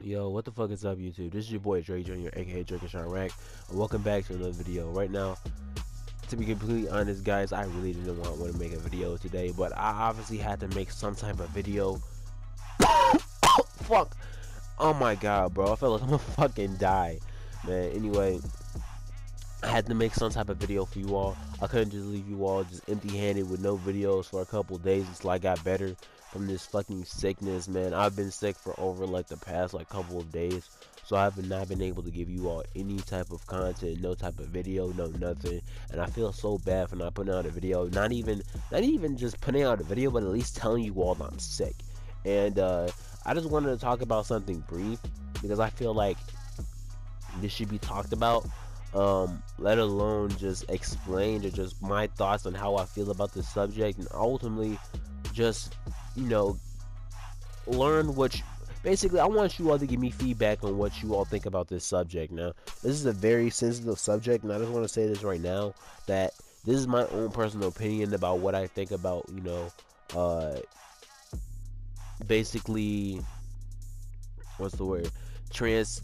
Yo, what the fuck is up, YouTube? This is your boy Dre Jr., aka Drake and Rank, and welcome back to another video. Right now, to be completely honest, guys, I really didn't want to make a video today, but I obviously had to make some type of video. Fuck! Oh my god, bro, I feel like I'm gonna fucking die, man. Anyway, I had to make some type of video for you all. I couldn't just leave you all just empty-handed with no videos for a couple days until I got better from this fucking sickness, man. I've been sick for over like the past like couple of days, so I have not been able to give you all any type of content, no type of video, no nothing. And I feel so bad for not putting out a video, not even just putting out a video, but at least telling you all that I'm sick. And I just wanted to talk about something brief because I feel like this should be talked about, let alone just explained, or just my thoughts on how I feel about this subject, and ultimately just, you know, learn what basically I want you all to give me feedback on what you all think about this subject. Now, this is a very sensitive subject, and I just want to say this right now, that this is my own personal opinion about what I think about, you know, basically, what's the word, trans.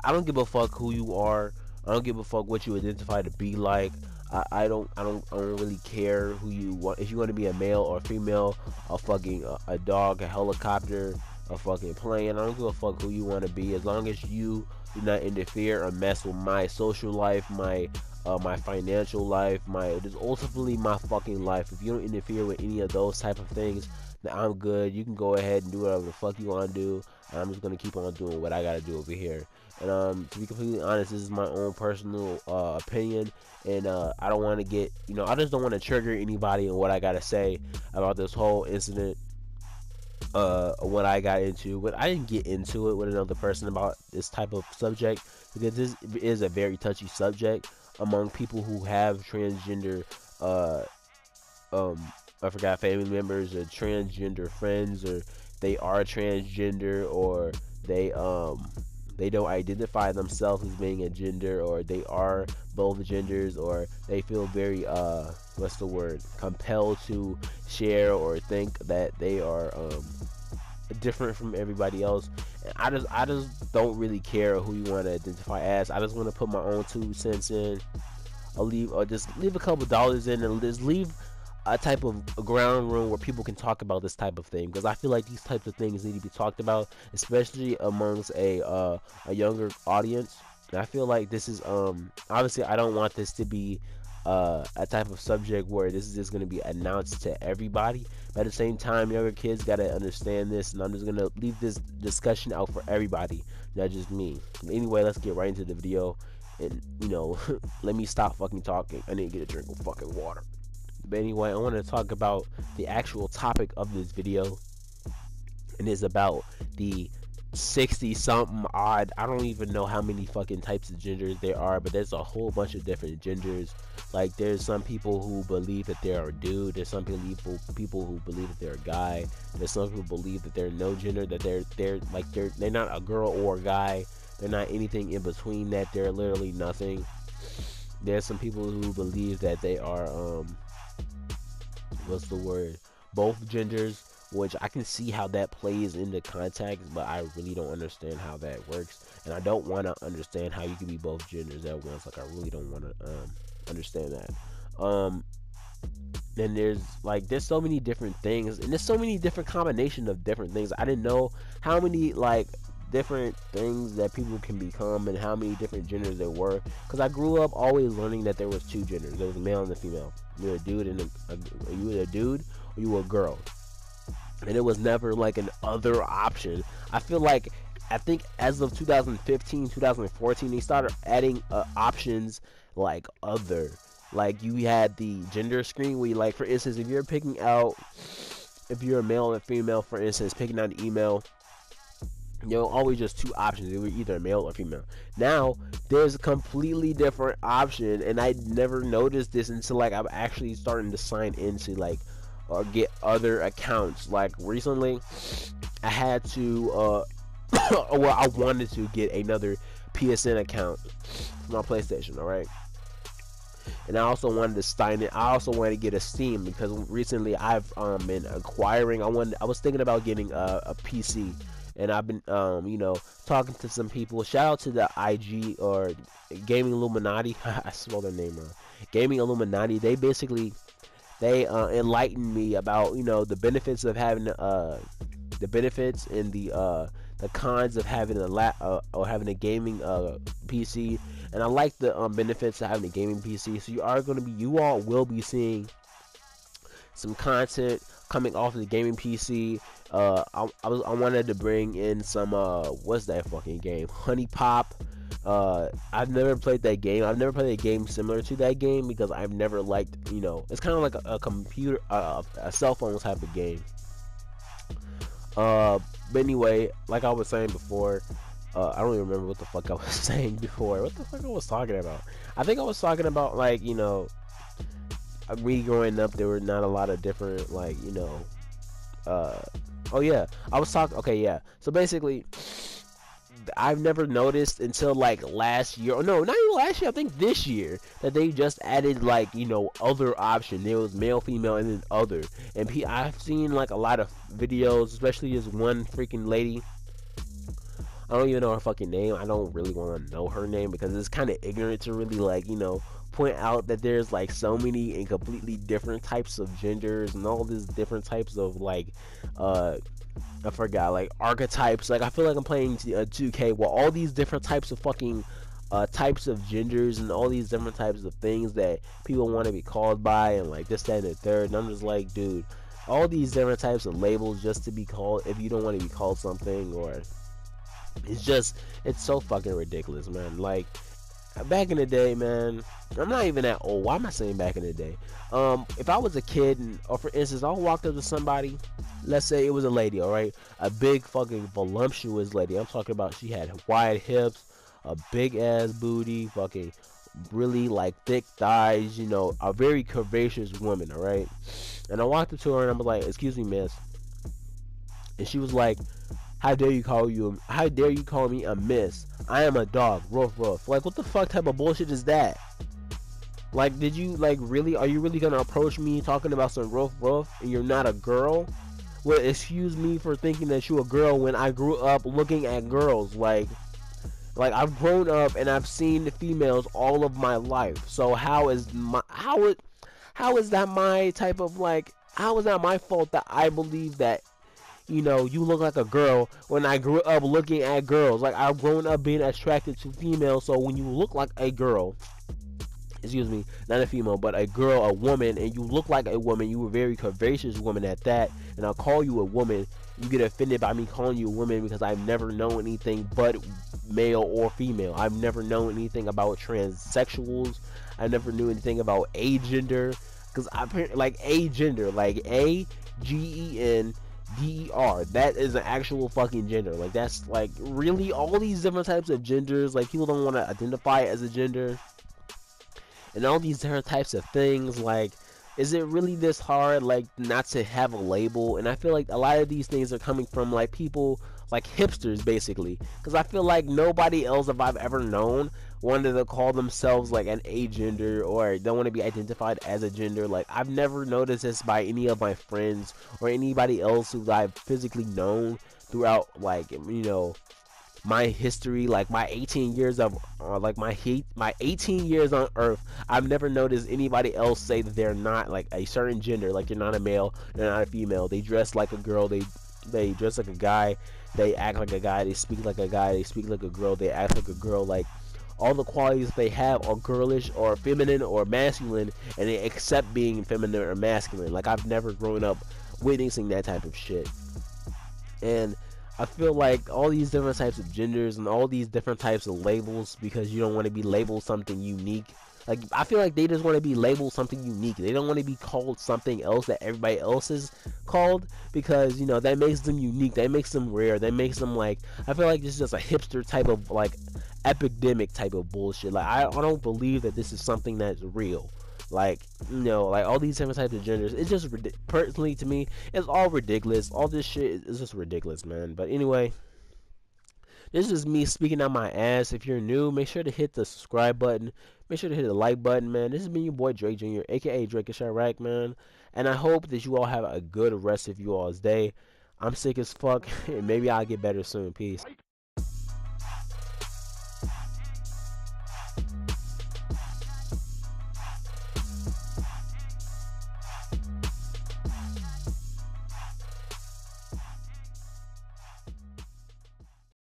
I don't give a fuck who you are. I don't give a fuck what you identify to be like. I don't really care who you want. If you want to be a male or a female, a fucking a dog, a helicopter, a fucking plane. I don't give a fuck who you want to be, as long as you do not interfere or mess with my social life, my financial life, just ultimately my fucking life. If you don't interfere with any of those type of things, then I'm good. You can go ahead and do whatever the fuck you want to do, and I'm just gonna keep on doing what I gotta do over here. And to be completely honest, this is my own personal opinion, and I don't want to get, you know, I just don't want to trigger anybody in what I gotta say about this whole incident. What I got into, but I didn't get into it with another person about this type of subject, because this is a very touchy subject among people who have transgender, I forgot, family members or transgender friends, or they are transgender, or they don't identify themselves as being a gender, or they are both genders, or they feel very what's the word, compelled to share or think that they are different from everybody else. And I just don't really care who you want to identify as. I just want to put my own 2 cents in. Just leave a couple dollars in, and just leave a type of a ground room where people can talk about this type of thing, because I feel like these types of things need to be talked about, especially amongst a younger audience. And I feel like this is obviously I don't want this to be a type of subject where this is just going to be announced to everybody, but at the same time, younger kids got to understand this, and I'm just going to leave this discussion out for everybody, not just me. But anyway, let's get right into the video, and, you know, let me stop fucking talking. I need to get a drink of fucking water. But anyway, I want to talk about the actual topic of this video, and it's about the 60 something odd, I don't even know how many fucking types of genders there are, but there's a whole bunch of different genders. Like, there's some people who believe that they're a dude, there's some people who believe that they're a guy, there's some people who believe that they're no gender, that they're not a girl or a guy, they're not anything in between that, they're literally nothing. There's some people who believe that they are what's the word, both genders, which I can see how that plays into context, but I really don't understand how that works, and I don't want to understand how you can be both genders at once. Like, I really don't want to understand that. Then there's so many different things, and there's so many different combinations of different things. I didn't know how many like different things that people can become, and how many different genders there were, because I grew up always learning that there was 2 genders. There was a male and a female. You're a dude, and you were a dude, or you were a girl, and it was never like an other option. I think as of 2015, 2014, they started adding options like other. Like, you had the gender screen where you, like, for instance, if you're a male or female, for instance, picking out an email, you know, always just 2 options. It was either male or female. Now there's a completely different option, and I never noticed this until, like, I'm actually starting to sign into, like, or get other accounts. Like, recently I had to well, I wanted to get another PSN account for my PlayStation, alright? And I also wanted to sign it. I also wanted to get a Steam, because recently I've been acquiring. I was thinking about getting a PC, and I've been talking to some people. Shout out to the IG or Gaming Illuminati. I spelled their name wrong. Gaming Illuminati. They basically enlightened me about the benefits of having the benefits and the cons of having or having a gaming PC, and I like the benefits of having a gaming PC. So you all will be seeing some content coming off of the gaming PC. I wanted to bring in some what's that fucking game? Honey Pop. I've never played that game. I've never played a game similar to that game because I've never liked, it's kind of like a computer, a cell phone type of game. But anyway, like I was saying before, I don't even remember what the fuck I was saying before. What the fuck I was talking about? I think I was talking about like, me growing up, there were not a lot of different like, oh yeah, I was talking. Okay, yeah. So basically, I've never noticed until like last year, or no, not even last year, I think this year, that they just added like, other option. There was male, female, and then other. And I've seen like a lot of videos, especially this one freaking lady. I don't even know her fucking name. I don't really want to know her name because it's kind of ignorant to really like, point out that there's like so many and completely different types of genders and all these different types of like, I forgot, like archetypes. Like I feel like I'm playing 2K. Well, all these different types of fucking types of genders and all these different types of things that people want to be called by, and like this, that, and the third. And I'm just like, dude, all these different types of labels just to be called if you don't want to be called something, or it's so fucking ridiculous, man. Like back in the day, man, I'm not even that old. Why am I saying back in the day? If I was a kid, or for instance, I walked up to somebody, let's say it was a lady, all right, a big fucking voluptuous lady. I'm talking about she had wide hips, a big ass booty, fucking really like thick thighs, a very curvaceous woman, all right. And I walked up to her and I'm like, "Excuse me, miss," and she was like, how dare you call me a miss? I am a dog. Ruff ruff. Like, what the fuck type of bullshit is that? Like, did you like really? Are you really gonna approach me talking about some ruff ruff and you're not a girl? Well, excuse me for thinking that you're a girl when I grew up looking at girls. Like I've grown up and I've seen the females all of my life. So how is that my type of like? How is that my fault that I believe that? You look like a girl when I grew up looking at girls. Like, I've grown up being attracted to females, so when you look like a girl, excuse me, not a female, but a girl, a woman, and you look like a woman, you were a very curvaceous woman at that, and I'll call you a woman, you get offended by me calling you a woman because I've never known anything but male or female. I've never known anything about transsexuals. I never knew anything about agender, because like agender, like AGEN DER, that is an actual fucking gender. Like, that's like really all these different types of genders. Like, people don't want to identify as a gender, and all these different types of things. Like, is it really this hard, like, not to have a label? And I feel like a lot of these things are coming from like people like hipsters, basically, because I feel like nobody else if I've ever known wanted to call themselves like an agender, or don't want to be identified as a gender. Like, I've never noticed this by any of my friends or anybody else who I've physically known throughout, like, my history, like my 18 years of like my 18 years on earth. I've never noticed anybody else say that they're not like a certain gender. Like, you're not a male, they're not a female, they dress like a girl, they dress like a guy, they act like a guy, they speak like a guy, they speak like a girl, they act like a girl. Like, all the qualities they have are girlish or feminine or masculine, and they accept being feminine or masculine. Like, I've never grown up witnessing that type of shit. And I feel like all these different types of genders and all these different types of labels, because you don't want to be labeled something unique. Like, I feel like they just want to be labeled something unique. They don't want to be called something else that everybody else is called, because, that makes them unique. That makes them rare. That makes them, like, I feel like this is just a hipster type of, like, epidemic type of bullshit. Like, I don't believe that this is something that's real. Like, like all these different types of genders, it's just, personally to me, it's all ridiculous. All this shit is just ridiculous, man. But anyway, this is me speaking out my ass. If you're new, make sure to hit the subscribe button. Make sure to hit the like button, man. This has been your boy Drake Jr., aka Drake and Chirac, man. And I hope that you all have a good rest of you all's day. I'm sick as fuck, and maybe I'll get better soon. Peace.